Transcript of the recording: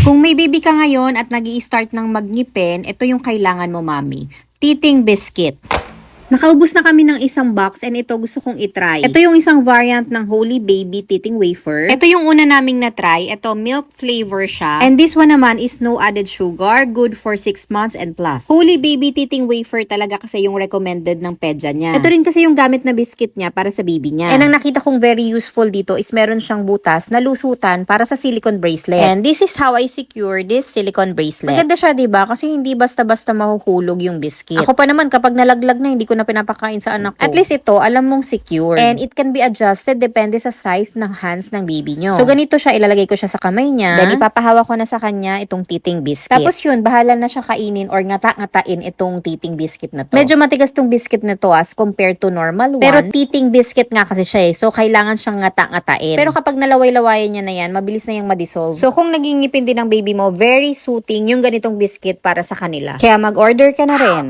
Kung may baby ka ngayon at nag-i-start ng magngipin, ito yung kailangan mo, mami. Teething biscuit. Nakaubos na kami ng isang box and ito gusto kong itry. Ito yung isang variant ng Holy Baby Teething Wafer. Ito yung una naming na-try. Ito, milk flavor siya. And this one naman is no added sugar. Good for 6 months and plus. Holy Baby Teething Wafer talaga kasi yung recommended ng pedya niya. Ito rin kasi yung gamit na biscuit niya para sa baby niya. And ang nakita kong very useful dito is meron siyang butas na lusutan para sa silicone bracelet. And this is how I secure this silicone bracelet. Maganda siya, diba? Kasi hindi basta-basta mahuhulog yung biscuit. Ako pa naman, kapag nalaglag na, hindi ko na pinapakain sa anak ko. At least ito, alam mong secure. And it can be adjusted depende sa size ng hands ng baby nyo. So, ganito siya, ilalagay ko siya sa kamay niya. Then, ipapahawa ko na sa kanya itong teething biscuit. Tapos yun, bahala na siya kainin or ngata-ngatain itong teething biscuit na to. Medyo matigas tong biscuit na to as compared to normal one. Pero teething biscuit nga kasi siya so kailangan siyang ngata-ngatain. Pero kapag nalaway-lawayan niya na yan, mabilis na yung madissolve. So, kung naging ngipin din ng baby mo, very soothing yung ganitong biscuit para sa kanila. Kaya mag-order ka na rin.